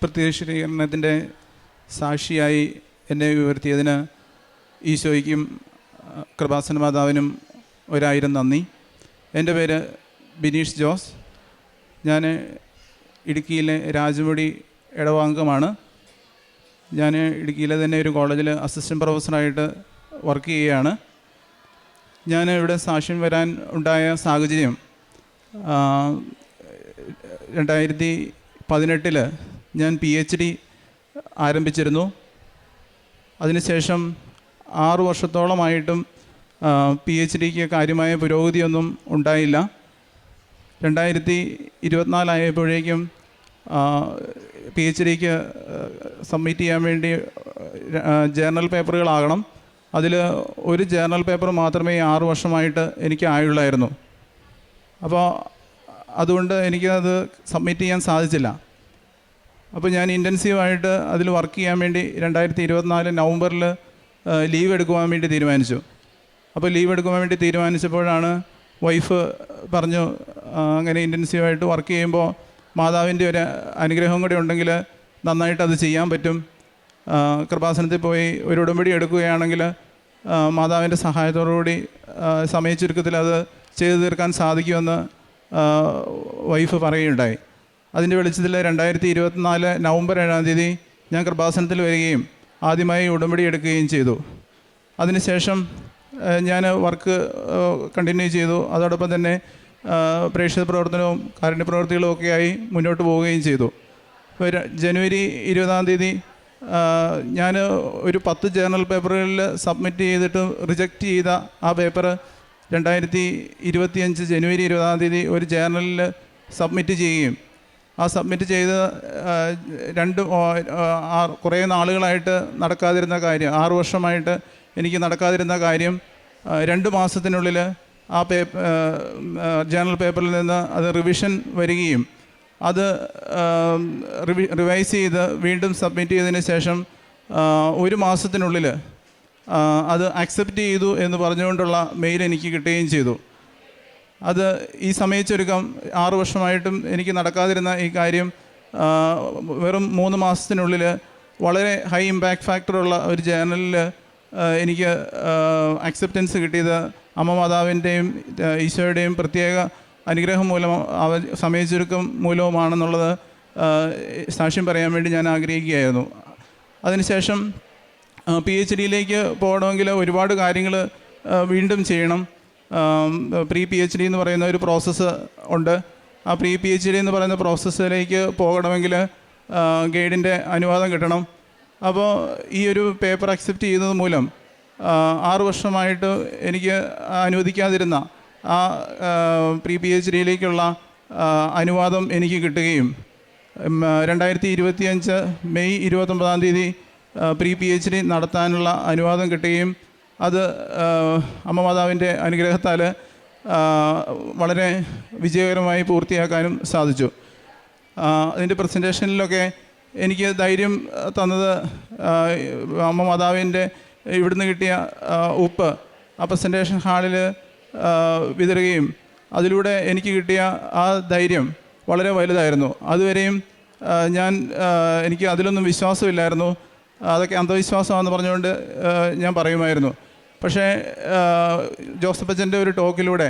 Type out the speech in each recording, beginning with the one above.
പ്രത്യക്ഷീകരണത്തിൻ്റെ സാക്ഷിയായി എന്നെ ഉയർത്തിയതിന് ഈശോയ്ക്കും കൃപാസന മാതാവിനും 1000 നന്ദി. എൻ്റെ പേര് ബിനീഷ് ജോസ്. ഞാൻ ഇടുക്കിയിലെ രാജമുടി ഇടവാംഗമാണ്. ഞാൻ ഇടുക്കിയിലെ തന്നെ ഒരു കോളേജിൽ അസിസ്റ്റൻറ്റ് പ്രൊഫസറായിട്ട് വർക്ക് ചെയ്യുകയാണ്. ഞാൻ ഇവിടെ സാക്ഷ്യം വരാൻ ഉണ്ടായ സാഹചര്യം 2018 ഞാൻ PhD ആരംഭിച്ചിരുന്നു. അതിനുശേഷം 6 വർഷത്തോളമായിട്ടും PhDക്ക് കാര്യമായ പുരോഗതിയൊന്നും ഉണ്ടായില്ല. 2024 ആയപ്പോഴേക്കും PhDക്ക് സബ്മിറ്റ് ചെയ്യാൻ വേണ്ടി ജേർണൽ പേപ്പറുകളാകണം. അതിൽ ഒരു ജേർണൽ പേപ്പർ മാത്രമേ 6 വർഷമായിട്ട് എനിക്ക് ആയുള്ളായിരുന്നു. അപ്പോൾ അതുകൊണ്ട് എനിക്കത് സബ്മിറ്റ് ചെയ്യാൻ സാധിച്ചില്ല. അപ്പോൾ ഞാൻ ഇൻറ്റൻസീവായിട്ട് അതിൽ വർക്ക് ചെയ്യാൻ വേണ്ടി 2024 നവംബറിൽ ലീവ് എടുക്കുവാൻ വേണ്ടി തീരുമാനിച്ചു. അപ്പോൾ ലീവ് എടുക്കുവാൻ വേണ്ടി തീരുമാനിച്ചപ്പോഴാണ് വൈഫ് പറഞ്ഞു, അങ്ങനെ ഇൻറ്റൻസീവായിട്ട് വർക്ക് ചെയ്യുമ്പോൾ മാതാവിൻ്റെ ഒരു അനുഗ്രഹം കൂടി ഉണ്ടെങ്കിൽ നന്നായിട്ട് അത് ചെയ്യാൻ പറ്റും. കൃപാസനത്തിൽ പോയി ഒരു ഉടമ്പടി എടുക്കുകയാണെങ്കിൽ മാതാവിൻ്റെ സഹായത്തോടുകൂടി സമയ ചുരുക്കത്തിൽ അത് ചെയ്തു തീർക്കാൻ സാധിക്കുമെന്ന് വൈഫ് പറയുകയുണ്ടായി. അതിൻ്റെ വെളിച്ചത്തിൽ 2024 നവംബർ 7-ാം തീയതി ഞാൻ കൃപാസനത്തിൽ വരികയും ആദ്യമായി ഉടമ്പടി എടുക്കുകയും ചെയ്തു. അതിനുശേഷം ഞാൻ വർക്ക് കണ്ടിന്യൂ ചെയ്തു. അതോടൊപ്പം തന്നെ പ്രേക്ഷിത പ്രവർത്തനവും കാരുണ്യ പ്രവർത്തികളും ഒക്കെയായി മുന്നോട്ട് പോവുകയും ചെയ്തു. ജനുവരി 20-ാം തീയതി ഞാൻ ഒരു 10 ജേർണൽ പേപ്പറുകളിൽ സബ്മിറ്റ് ചെയ്തിട്ട് റിജക്റ്റ് ചെയ്ത ആ പേപ്പർ 2025 ജനുവരി 20-ാം തീയതി ഒരു ജേർണലിൽ സബ്മിറ്റ് ചെയ്യുകയും ആ സബ്മിറ്റ് ചെയ്ത് കുറേ നാളുകളായിട്ട് നടക്കാതിരുന്ന കാര്യം, 6 വർഷമായിട്ട് എനിക്ക് നടക്കാതിരുന്ന കാര്യം 2 മാസത്തിനുള്ളിൽ ആ ജേർണൽ പേപ്പറിൽ നിന്ന് അത് റിവിഷൻ വരികയും അത് റിവൈസ് ചെയ്ത് വീണ്ടും സബ്മിറ്റ് ചെയ്തതിന് ശേഷം 1 മാസത്തിനുള്ളിൽ അത് അക്സെപ്റ്റ് ചെയ്തു എന്ന് പറഞ്ഞുകൊണ്ടുള്ള മെയിൽ എനിക്ക് കിട്ടുകയും ചെയ്തു. അത് ഈ സമയച്ചൊരുക്കം 6 വർഷമായിട്ടും എനിക്ക് നടക്കാതിരുന്ന ഈ കാര്യം വെറും 3 മാസത്തിനുള്ളിൽ വളരെ ഹൈ ഇമ്പാക്റ്റ് ഫാക്ടറുള്ള ഒരു ജേർണലിൽ എനിക്ക് അക്സെപ്റ്റൻസ് കിട്ടിയത് അമ്മ മാതാവിൻ്റെയും ഈശോയുടെയും പ്രത്യേക അനുഗ്രഹം മൂലം സമയച്ചുരുക്കം മൂലവുമാണെന്നുള്ളത് സാക്ഷ്യം പറയാൻ വേണ്ടി ഞാൻ ആഗ്രഹിക്കുകയായിരുന്നു. അതിനുശേഷം PhDയിലേക്ക് പോകണമെങ്കിൽ ഒരുപാട് കാര്യങ്ങൾ വീണ്ടും ചെയ്യണം. പ്രീ PhD എന്ന് പറയുന്ന ഒരു പ്രോസസ്സ് ഉണ്ട്. ആ പ്രീ PhD എന്ന് പറയുന്ന പ്രോസസ്സിലേക്ക് പോകണമെങ്കിൽ ഗൈഡിൻ്റെ അനുവാദം കിട്ടണം. അപ്പോൾ ഈ ഒരു പേപ്പർ അക്സെപ്റ്റ് ചെയ്യുന്നത് മൂലം 6 വർഷമായിട്ട് എനിക്ക് അനുവദിക്കാതിരുന്ന ആ പ്രീ PhDയിലേക്കുള്ള അനുവാദം എനിക്ക് കിട്ടുകയും 2025 മെയ് 29-ാം തീയതി പ്രീ PhD നടത്താനുള്ള അനുവാദം കിട്ടുകയും അത് അമ്മ മാതാവിൻ്റെ അനുഗ്രഹത്താൽ വളരെ വിജയകരമായി പൂർത്തിയാക്കാനും സാധിച്ചു. അതിൻ്റെ പ്രസൻറ്റേഷനിലൊക്കെ എനിക്ക് ധൈര്യം തന്നത് അമ്മ മാതാവിൻ്റെ ഇവിടുന്ന് കിട്ടിയ ഉപ്പ് ആ പ്രസൻറ്റേഷൻ ഹാളിൽ വിതറുകയും അതിലൂടെ എനിക്ക് കിട്ടിയ ആ ധൈര്യം വളരെ വലുതായിരുന്നു. അതുവരെയും എനിക്ക് അതിലൊന്നും വിശ്വാസമില്ലായിരുന്നു. അതൊക്കെ അന്ധവിശ്വാസമാണെന്ന് പറഞ്ഞുകൊണ്ട് ഞാൻ പറയുമായിരുന്നു. പക്ഷേ ജോസഫച്ചൻ്റെ ഒരു ടോക്കിലൂടെ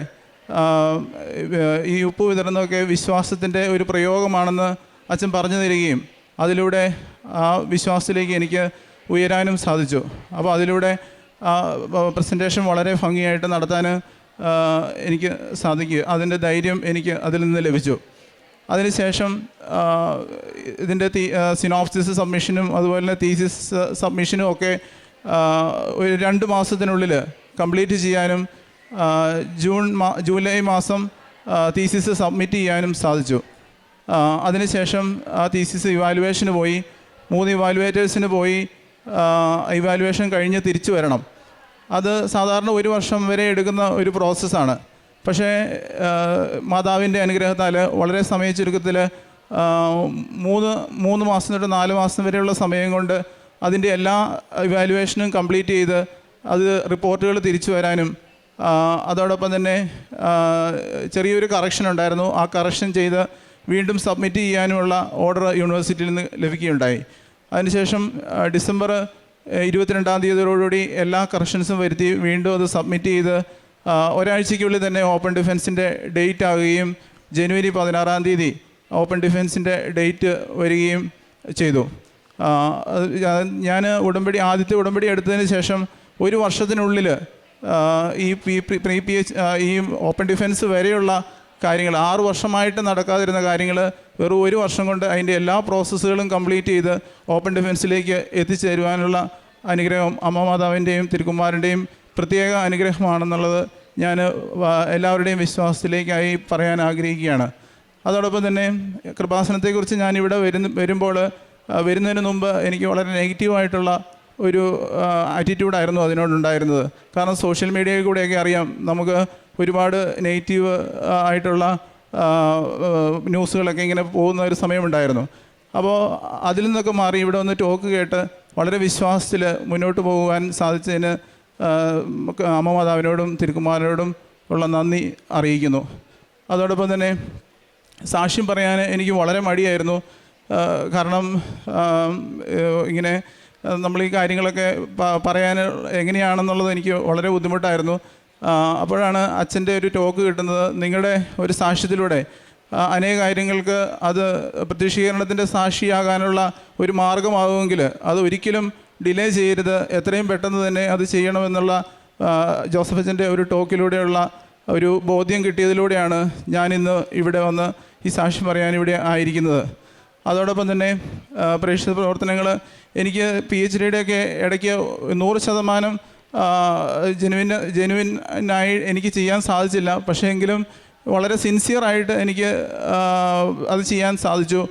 ഈ ഉപ്പ് വിതറുന്നതൊക്കെ വിശ്വാസത്തിൻ്റെ ഒരു പ്രയോഗമാണെന്ന് അച്ഛൻ പറഞ്ഞു തരികയും അതിലൂടെ ആ വിശ്വാസത്തിലേക്ക് എനിക്ക് ഉയരാനും സാധിച്ചു. അപ്പോൾ അതിലൂടെ ആ പ്രസൻറ്റേഷൻ വളരെ ഭംഗിയായിട്ട് നടത്താൻ എനിക്ക് സാധിക്കുക, അതിൻ്റെ ധൈര്യം എനിക്ക് അതിൽ നിന്ന് ലഭിച്ചു. അതിനുശേഷം ഇതിൻ്റെ സിനോപ്സിസ് സബ്മിഷനും അതുപോലെ തന്നെ തീസിസ് സബ്മിഷനും ഒക്കെ ഒരു 2 മാസത്തിനുള്ളിൽ കംപ്ലീറ്റ് ചെയ്യാനും ജൂലൈ മാസം തീസിസ് സബ്മിറ്റ് ചെയ്യാനും സാധിച്ചു. അതിനുശേഷം ആ തീസിസ് ഇവാലുവേഷന് പോയി. 3 ഇവാലുവേറ്റേഴ്സിന് പോയി ഇവാലുവേഷൻ കഴിഞ്ഞ് തിരിച്ചു വരണം. അത് സാധാരണ 1 വർഷം വരെ എടുക്കുന്ന ഒരു പ്രോസസ്സാണ്. പക്ഷേ മാതാവിൻ്റെ അനുഗ്രഹത്താൽ വളരെ സമയ ചുരുക്കത്തിൽ 3 മാസം തൊട്ട് 4 മാസം വരെയുള്ള സമയം കൊണ്ട് അതിൻ്റെ എല്ലാ ഇവാലുവേഷനും കംപ്ലീറ്റ് ചെയ്ത് അത് റിപ്പോർട്ടുകൾ തിരിച്ചു വരാനും അതോടൊപ്പം തന്നെ ചെറിയൊരു കറക്ഷൻ ഉണ്ടായിരുന്നു. ആ കറക്ഷൻ ചെയ്ത് വീണ്ടും സബ്മിറ്റ് ചെയ്യാനുമുള്ള ഓർഡർ യൂണിവേഴ്സിറ്റിയിൽ നിന്ന് ലഭിക്കുകയുണ്ടായി. അതിനുശേഷം ഡിസംബർ 22-ാം തീയതിയോടുകൂടി എല്ലാ കറക്ഷൻസും വരുത്തി വീണ്ടും അത് സബ്മിറ്റ് ചെയ്ത് ഒരാഴ്ചയ്ക്കുള്ളിൽ തന്നെ ഓപ്പൺ ഡിഫൻസിൻ്റെ ഡേറ്റ് ആകുകയും ജനുവരി 16-ാം തീയതി ഓപ്പൺ ഡിഫൻസിൻ്റെ ഡേറ്റ് വരികയും ചെയ്തു. ഞാൻ ആദ്യത്തെ ഉടമ്പടി എടുത്തതിന് ശേഷം ഒരു വർഷത്തിനുള്ളിൽ ഈ ഈ ഓപ്പൺ ഡിഫൻസ് വരെയുള്ള കാര്യങ്ങൾ 6 വർഷമായിട്ട് നടക്കാതിരുന്ന കാര്യങ്ങൾ വെറും ഒരു വർഷം കൊണ്ട് അതിൻ്റെ എല്ലാ പ്രോസസ്സുകളും കംപ്ലീറ്റ് ചെയ്ത് ഓപ്പൺ ഡിഫൻസിലേക്ക് എത്തിച്ചേരുവാനുള്ള അനുഗ്രഹം അമ്മ മാതാവിൻ്റെയും തിരുക്കുമാരൻ്റെയും പ്രത്യേക അനുഗ്രഹമാണെന്നുള്ളത് ഞാൻ എല്ലാവരുടെയും വിശ്വാസത്തിലേക്കായി പറയാൻ ആഗ്രഹിക്കുകയാണ്. അതോടൊപ്പം തന്നെ കൃപാസനത്തെക്കുറിച്ച് ഞാനിവിടെ വരുമ്പോൾ വരുന്നതിന് മുമ്പ് എനിക്ക് വളരെ നെഗറ്റീവായിട്ടുള്ള ഒരു ആറ്റിറ്റ്യൂഡായിരുന്നു അതിനോടുണ്ടായിരുന്നത്. കാരണം സോഷ്യൽ മീഡിയയിൽ കൂടെയൊക്കെ അറിയാം, നമുക്ക് ഒരുപാട് നെഗറ്റീവ് ആയിട്ടുള്ള ന്യൂസുകളൊക്കെ ഇങ്ങനെ പോകുന്ന ഒരു സമയമുണ്ടായിരുന്നു. അപ്പോൾ അതിൽ നിന്നൊക്കെ മാറി ഇവിടെ ഒന്ന് ടോക്ക് കേട്ട് വളരെ വിശ്വാസത്തിൽ മുന്നോട്ട് പോകുവാൻ സാധിച്ചതിന് അമ്മ മാതാവിനോടും തിരുക്കുമാരനോടും ഉള്ള നന്ദി അറിയിക്കുന്നു. അതോടൊപ്പം തന്നെ സാക്ഷ്യം പറയാൻ എനിക്ക് വളരെ മടിയായിരുന്നു. കാരണം ഇങ്ങനെ നമ്മൾ ഈ കാര്യങ്ങളൊക്കെ പറയാൻ എങ്ങനെയാണെന്നുള്ളത് എനിക്ക് വളരെ ബുദ്ധിമുട്ടായിരുന്നു. അപ്പോഴാണ് അച്ഛൻ്റെ ഒരു ടോക്ക് കിട്ടുന്നത്. നിങ്ങളുടെ ഒരു സാക്ഷ്യത്തിലൂടെ അനേക കാര്യങ്ങൾക്ക് അത് പ്രത്യക്ഷീകരണത്തിൻ്റെ സാക്ഷിയാകാനുള്ള ഒരു മാർഗമാകുമെങ്കിൽ അത് ഒരിക്കലും ഡിലേ ചെയ്യരുത്, എത്രയും പെട്ടെന്ന് തന്നെ അത് ചെയ്യണമെന്നുള്ള ജോസഫ് അച്ഛൻ്റെ ഒരു ടോക്കിലൂടെയുള്ള ഒരു ബോധ്യം കിട്ടിയതിലൂടെയാണ് ഞാനിന്ന് ഇവിടെ വന്ന് ഈ സാക്ഷ്യം പറയാൻ ഇവിടെ ആയിരിക്കുന്നത്. അതോടൊപ്പം തന്നെ പ്രേക്ഷിത പ്രവർത്തനങ്ങൾ എനിക്ക് PhDയുടെയൊക്കെ ഇടയ്ക്ക് 100% ജെനുവിനായി എനിക്ക് ചെയ്യാൻ സാധിച്ചില്ല. പക്ഷേ എങ്കിലും വളരെ സിൻസിയറായിട്ട് എനിക്ക് അത് ചെയ്യാൻ സാധിച്ചു.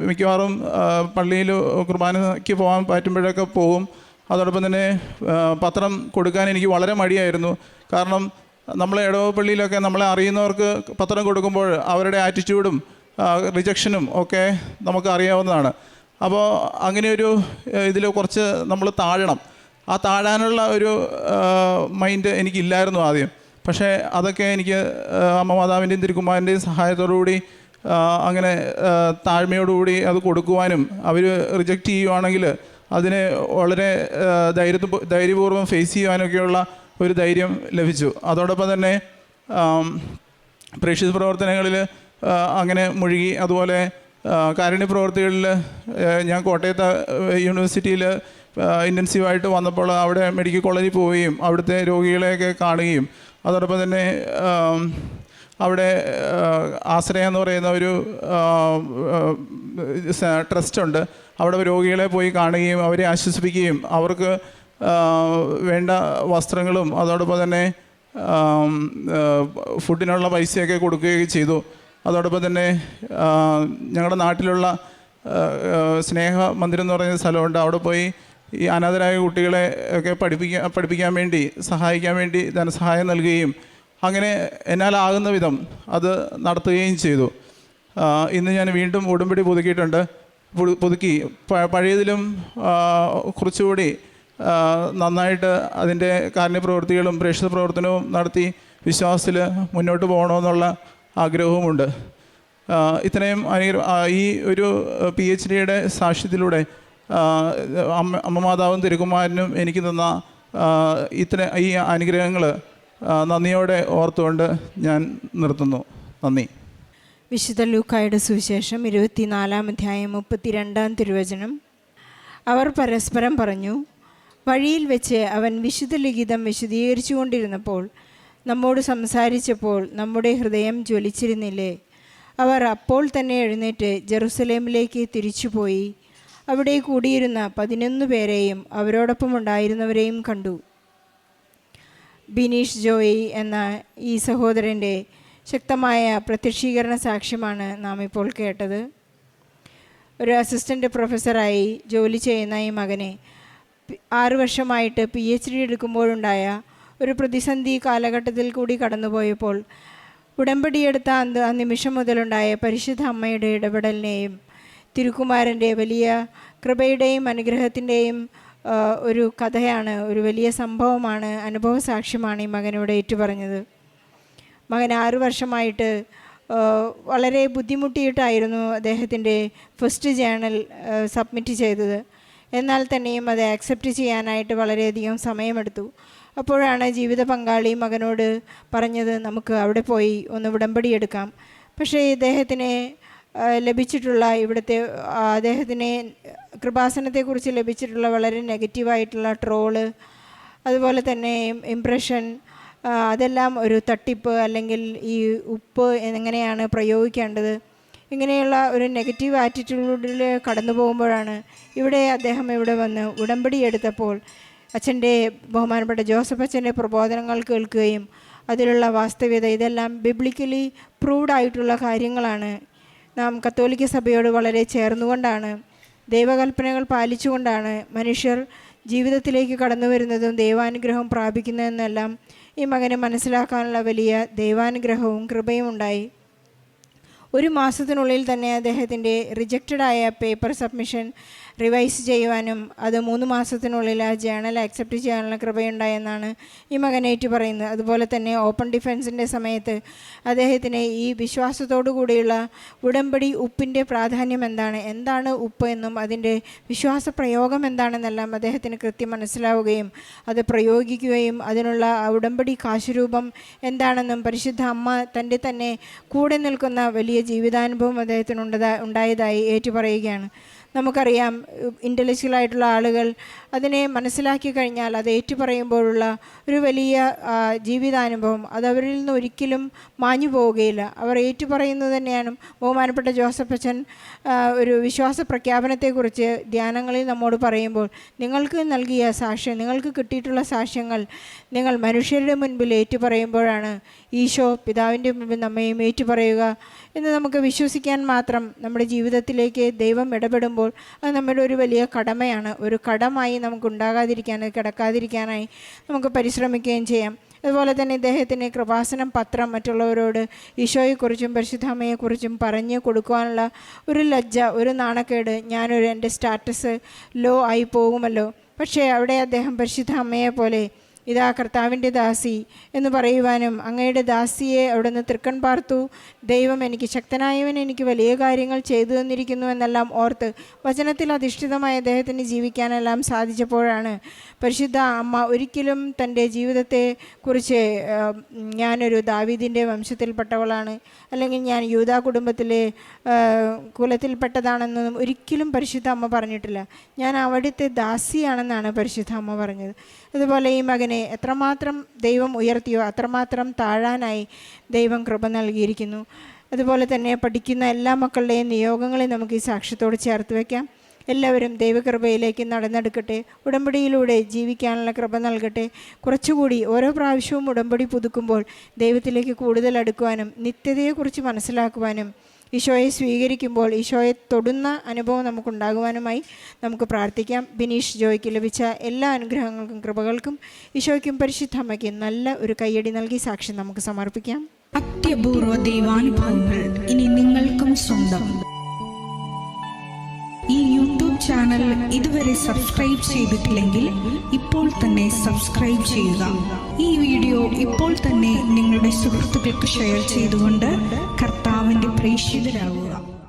മിക്കവാറും പള്ളിയിൽ കുർബാനയ്ക്ക് പോകാൻ പറ്റുമ്പോഴൊക്കെ പോകും. അതോടൊപ്പം തന്നെ പത്രം കൊടുക്കാൻ എനിക്ക് വളരെ മടിയായിരുന്നു. കാരണം നമ്മളെ ഇടവപ്പള്ളിയിലൊക്കെ നമ്മളെ അറിയുന്നവർക്ക് പത്രം കൊടുക്കുമ്പോൾ അവരുടെ ആറ്റിറ്റ്യൂഡും റിജക്ഷനും ഒക്കെ നമുക്ക് അറിയാവുന്നതാണ്. അപ്പോൾ അങ്ങനെയൊരു ഇതിൽ കുറച്ച് നമ്മൾ താഴണം. ആ താഴാനുള്ള ഒരു മൈൻഡ് എനിക്കില്ലായിരുന്നു ആദ്യം. പക്ഷേ അതൊക്കെ എനിക്ക് അമ്മ മാതാവിൻ്റെയും തിരുക്കുമാരൻ്റെയും സഹായത്തോടുകൂടി അങ്ങനെ താഴ്മയോടുകൂടി അത് കൊടുക്കുവാനും അവർ റിജക്റ്റ് ചെയ്യുവാണെങ്കിൽ അതിനെ വളരെ ധൈര്യപൂർവ്വം ഫേസ് ചെയ്യുവാനൊക്കെയുള്ള ഒരു ധൈര്യം ലഭിച്ചു. അതോടൊപ്പം തന്നെ പ്രേക്ഷിത പ്രവർത്തനങ്ങളിൽ അങ്ങനെ മുഴുകി. അതുപോലെ കാരുണ്യ പ്രവർത്തികളിൽ ഞാൻ കോട്ടയത്ത് യൂണിവേഴ്സിറ്റിയിൽ ഇൻറ്റൻസീവായിട്ട് വന്നപ്പോൾ അവിടെ മെഡിക്കൽ കോളേജിൽ പോവുകയും അവിടുത്തെ രോഗികളെയൊക്കെ കാണുകയും അതോടൊപ്പം തന്നെ അവിടെ ആശ്രയ എന്ന് പറയുന്ന ഒരു ട്രസ്റ്റുണ്ട്. അവിടെ രോഗികളെ പോയി കാണുകയും അവരെ ആശ്വസിപ്പിക്കുകയും അവർക്ക് വേണ്ട വസ്ത്രങ്ങളും അതോടൊപ്പം തന്നെ ഫുഡിനുള്ള പൈസയൊക്കെ കൊടുക്കുകയൊക്കെ ചെയ്തു. അതോടൊപ്പം തന്നെ ഞങ്ങളുടെ നാട്ടിലുള്ള സ്നേഹ മന്ദിരം എന്ന് പറയുന്ന സ്ഥലമുണ്ട്. അവിടെ പോയി ഈ അനാഥരായ കുട്ടികളെ ഒക്കെ പഠിപ്പിക്കാൻ വേണ്ടി സഹായിക്കാൻ വേണ്ടി ധനസഹായം നൽകുകയും അങ്ങനെ എന്നാലാകുന്ന വിധം അത് നടത്തുകയും ചെയ്തു. ഇന്ന് ഞാൻ വീണ്ടും ഉടമ്പടി പുതുക്കി പഴയതിലും കുറച്ചുകൂടി നന്നായിട്ട് അതിൻ്റെ കാരുണ്യപ്രവൃത്തികളും പ്രേക്ഷിത പ്രവർത്തനവും നടത്തി വിശ്വാസത്തിൽ മുന്നോട്ട് പോകണമെന്നുള്ള ആഗ്രഹവുമുണ്ട്. ഇത്രയും ഈ ഒരു PhDയുടെ സാക്ഷ്യത്തിലൂടെ അമ്മ മാതാവും തിരുക്കുമാരനും എനിക്ക് തന്ന ഈ അനുഗ്രഹങ്ങൾ നന്ദിയോടെ ഓർത്തുകൊണ്ട് ഞാൻ നിർത്തുന്നു. നന്ദി. വിശുദ്ധ ലൂക്കായുടെ സുവിശേഷം 24-ാം അധ്യായം 32-ാം തിരുവചനം. അവർ പരസ്പരം പറഞ്ഞു, വഴിയിൽ വെച്ച് അവൻ വിശുദ്ധ ലിഖിതം വിശദീകരിച്ചു കൊണ്ടിരുന്നപ്പോൾ നമ്മോട് സംസാരിച്ചപ്പോൾ നമ്മുടെ ഹൃദയം ജ്വലിച്ചിരുന്നില്ലേ? അവർ അപ്പോൾ തന്നെ എഴുന്നേറ്റ് ജെറുസലേമിലേക്ക് തിരിച്ചുപോയി അവിടെ കൂടിയിരുന്ന 11 പേരെയും അവരോടൊപ്പം ഉണ്ടായിരുന്നവരെയും കണ്ടു. ബിനീഷ് ജോയി എന്ന ഈ സഹോദരൻ്റെ ശക്തമായ പ്രത്യക്ഷീകരണ സാക്ഷ്യമാണ് നാം ഇപ്പോൾ കേട്ടത്. ഒരു അസിസ്റ്റൻ്റ് പ്രൊഫസറായി ജോലി ചെയ്യുന്ന ഈ മകനെ 6 വർഷമായിട്ട് PhD എടുക്കുമ്പോഴുണ്ടായ ഒരു പ്രതിസന്ധി കാലഘട്ടത്തിൽ കൂടി കടന്നുപോയപ്പോൾ ഉടമ്പടിയെടുത്ത ആ നിമിഷം മുതലുണ്ടായ പരിശുദ്ധ അമ്മയുടെ ഇടപെടലിനെയും തിരുക്കുമാരൻ്റെ വലിയ കൃപയുടെയും അനുഗ്രഹത്തിൻ്റെയും ഒരു കഥയാണ്, ഒരു വലിയ സംഭവമാണ്, അനുഭവ സാക്ഷ്യമാണ് ഈ മകനോട് ഏറ്റുപറഞ്ഞത്. മകൻ 6 വർഷമായിട്ട് വളരെ ബുദ്ധിമുട്ടിയിട്ടായിരുന്നു അദ്ദേഹത്തിൻ്റെ ഫസ്റ്റ് ജേണൽ സബ്മിറ്റ് ചെയ്തത്. എന്നാൽ തന്നെയും അത് ആക്സെപ്റ്റ് ചെയ്യാനായിട്ട് വളരെയധികം സമയമെടുത്തു. അപ്പോഴാണ് ജീവിത പങ്കാളി മകനോട് പറഞ്ഞത്, നമുക്ക് അവിടെ പോയി ഒന്ന് ഉടമ്പടി എടുക്കാം. പക്ഷേ ഇദ്ദേഹത്തിന് ലഭിച്ചിട്ടുള്ള അദ്ദേഹത്തിന് കൃപാസനത്തെക്കുറിച്ച് ലഭിച്ചിട്ടുള്ള വളരെ നെഗറ്റീവായിട്ടുള്ള ട്രോള്, അതുപോലെ തന്നെ ഇംപ്രഷൻ, അതെല്ലാം ഒരു തട്ടിപ്പ്, അല്ലെങ്കിൽ ഈ ഉപ്പ് എങ്ങനെയാണ് പ്രയോഗിക്കേണ്ടത്, ഇങ്ങനെയുള്ള ഒരു നെഗറ്റീവ് ആറ്റിറ്റ്യൂഡിൽ കടന്നു പോകുമ്പോഴാണ് അദ്ദേഹം ഇവിടെ വന്ന് ഉടമ്പടി എടുത്തപ്പോൾ അച്ഛൻ്റെ, ബഹുമാനപ്പെട്ട ജോസഫ് അച്ഛൻ്റെ പ്രബോധനങ്ങൾ കേൾക്കുകയും അതിലുള്ള വാസ്തവ്യത, ഇതെല്ലാം ബിബ്ലിക്കലി പ്രൂവ്ഡ് ആയിട്ടുള്ള കാര്യങ്ങളാണ്. നാം കത്തോലിക്ക സഭയോട് വളരെ ചേർന്നുകൊണ്ടാണ്, ദൈവകൽപ്പനകൾ പാലിച്ചുകൊണ്ടാണ് മനുഷ്യർ ജീവിതത്തിലേക്ക് കടന്നു വരുന്നതും ദൈവാനുഗ്രഹം പ്രാപിക്കുന്നതെന്നെല്ലാം ഈ മകന് മനസ്സിലാക്കാനുള്ള വലിയ ദൈവാനുഗ്രഹവും കൃപയും ഉണ്ടായി. 1 മാസത്തിനുള്ളിൽ തന്നെ അദ്ദേഹത്തിൻ്റെ റിജക്റ്റഡായ പേപ്പർ സബ്മിഷൻ റിവൈസ് ചെയ്യുവാനും അത് 3 മാസത്തിനുള്ളിൽ ആ ജേണൽ ആക്സെപ്റ്റ് ചെയ്യാനുള്ള കൃപയുണ്ടായെന്നാണ് ഈ മകനേറ്റ് പറയുന്നത്. അതുപോലെ തന്നെ ഓപ്പൺ ഡിഫൻസിൻ്റെ സമയത്ത് അദ്ദേഹത്തിന് ഈ വിശ്വാസത്തോടു കൂടിയുള്ള ഉടമ്പടി ഉപ്പിൻ്റെ പ്രാധാന്യം എന്താണ് ഉപ്പ് എന്നും അതിൻ്റെ വിശ്വാസ പ്രയോഗം എന്താണെന്നെല്ലാം അദ്ദേഹത്തിന് കൃത്യം മനസ്സിലാവുകയും അത് പ്രയോഗിക്കുകയും അതിനുള്ള ഉടമ്പടി കാശുരൂപം എന്താണെന്നും പരിശുദ്ധ അമ്മ തൻ്റെ തന്നെ കൂടെ നിൽക്കുന്ന വലിയ ജീവിതാനുഭവം അദ്ദേഹത്തിന് ഉണ്ടായതായി ഏറ്റുപറയുകയാണ്. നമുക്കറിയാം, ഇൻ്റലക്ച്വലായിട്ടുള്ള ആളുകൾ അതിനെ മനസ്സിലാക്കി കഴിഞ്ഞാൽ അത് ഏറ്റുപറയുമ്പോഴുള്ള ഒരു വലിയ ജീവിതാനുഭവം അത് അവരിൽ നിന്ന് ഒരിക്കലും മാഞ്ഞു പോവുകയില്ല. അവർ ഏറ്റുപറയുന്നത് തന്നെയാണ്. ബഹുമാനപ്പെട്ട ജോസഫ് അച്ഛൻ ഒരു വിശ്വാസ പ്രഖ്യാപനത്തെക്കുറിച്ച് ധ്യാനങ്ങളിൽ നമ്മോട് പറയുമ്പോൾ, നിങ്ങൾക്ക് നൽകിയ സാക്ഷ്യം, നിങ്ങൾക്ക് കിട്ടിയിട്ടുള്ള സാക്ഷ്യങ്ങൾ നിങ്ങൾ മനുഷ്യരുടെ മുൻപിൽ ഏറ്റുപറയുമ്പോഴാണ് ഈശോ പിതാവിൻ്റെ മുൻപിൽ നമ്മയും ഏറ്റുപറയുക എന്ന് നമുക്ക് വിശ്വസിക്കാൻ മാത്രം നമ്മുടെ ജീവിതത്തിലേക്ക് ദൈവം ഇടപെടുമ്പോൾ അത് നമ്മുടെ ഒരു വലിയ കടമയാണ്. ഒരു കടമായി നമുക്ക് കിടക്കാതിരിക്കാനായി നമുക്ക് പരിശ്രമിക്കുകയും ചെയ്യാം. അതുപോലെ തന്നെ ഇദ്ദേഹത്തിന് കൃപാസനം പത്രം മറ്റുള്ളവരോട് ഈശോയെക്കുറിച്ചും പരിശുദ്ധാമ്മയെക്കുറിച്ചും പറഞ്ഞു കൊടുക്കുവാനുള്ള ഒരു ലജ്ജ, ഒരു നാണക്കേട്, എൻ്റെ സ്റ്റാറ്റസ് ലോ ആയി പോകുമല്ലോ. പക്ഷേ അവിടെ അദ്ദേഹം പരിശുദ്ധ അമ്മയെ പോലെ ഇതാ കർത്താവിൻ്റെ ദാസി എന്ന് പറയുവാനും അങ്ങയുടെ ദാസിയെ അവിടുന്ന് തൃക്കൺ പാർത്തു, ദൈവം എനിക്ക് ശക്തനായവൻ എനിക്ക് വലിയ കാര്യങ്ങൾ ചെയ്തു തന്നിരിക്കുന്നു എന്നെല്ലാം ഓർത്ത് വചനത്തിൽ അധിഷ്ഠിതമായ അദ്ദേഹത്തിന് ജീവിക്കാനെല്ലാം സാധിച്ചപ്പോഴാണ് പരിശുദ്ധ അമ്മ ഒരിക്കലും തൻ്റെ ജീവിതത്തെക്കുറിച്ച് ഞാനൊരു ദാവീദിൻ്റെ വംശത്തിൽപ്പെട്ടവളാണ്, അല്ലെങ്കിൽ ഞാൻ യൂദാ കുടുംബത്തിലെ കുലത്തിൽപ്പെട്ടതാണെന്നൊന്നും ഒരിക്കലും പരിശുദ്ധ അമ്മ പറഞ്ഞിട്ടില്ല. ഞാൻ അവിടുത്തെ ദാസിയാണെന്നാണ് പരിശുദ്ധ അമ്മ പറഞ്ഞത്. അതുപോലെ ഈ മകനെ എത്രമാത്രം ദൈവം ഉയർത്തിയോ അത്രമാത്രം താഴാനായി ദൈവം കൃപ നൽകിയിരിക്കുന്നു. അതുപോലെ തന്നെ പഠിക്കുന്ന എല്ലാ മക്കളുടെയും നിയോഗങ്ങളെ നമുക്ക് ഈ സാക്ഷ്യത്തോട് ചേർത്ത് വയ്ക്കാം. എല്ലാവരും ദൈവകൃപയിലേക്ക് നടന്നെടുക്കട്ടെ, ഉടമ്പടിയിലൂടെ ജീവിക്കാനുള്ള കൃപ നൽകട്ടെ. കുറച്ചുകൂടി ഓരോ പ്രാവശ്യവും ഉടമ്പടി പുതുക്കുമ്പോൾ ദൈവത്തിലേക്ക് കൂടുതൽ അടുക്കുവാനും നിത്യതയെക്കുറിച്ച് മനസ്സിലാക്കുവാനും ഈശോയെ സ്വീകരിക്കുമ്പോൾ ഈശോയെ തൊടുന്ന അനുഭവം നമുക്കുണ്ടാകുവാനുമായി നമുക്ക് പ്രാർത്ഥിക്കാം. ബിനീഷ് ജോയ്ക്ക് ലഭിച്ച എല്ലാ അനുഗ്രഹങ്ങൾക്കും കൃപകൾക്കും ഈശോയ്ക്കും പരിശുദ്ധ അമ്മയ്ക്കും നല്ല ഒരു കയ്യടി നൽകി സാക്ഷ്യം നമുക്ക് സമർപ്പിക്കാം. അത്യപൂർവ ദൈവാനുഭവങ്ങൾ ഇനി നിങ്ങൾക്കും സ്വന്തം. ഈ യൂട്യൂബ് ചാനൽ ഇതുവരെ സബ്സ്ക്രൈബ് ചെയ്തിട്ടില്ലെങ്കിൽ ഇപ്പോൾ തന്നെ സബ്സ്ക്രൈബ് ചെയ്യുക. ഈ വീഡിയോ ഇപ്പോൾ തന്നെ നിങ്ങളുടെ സുഹൃത്തുക്കൾക്ക് ഷെയർ ചെയ്തുകൊണ്ട് കർത്താവിൻ്റെ പ്രേക്ഷിതരാകുക.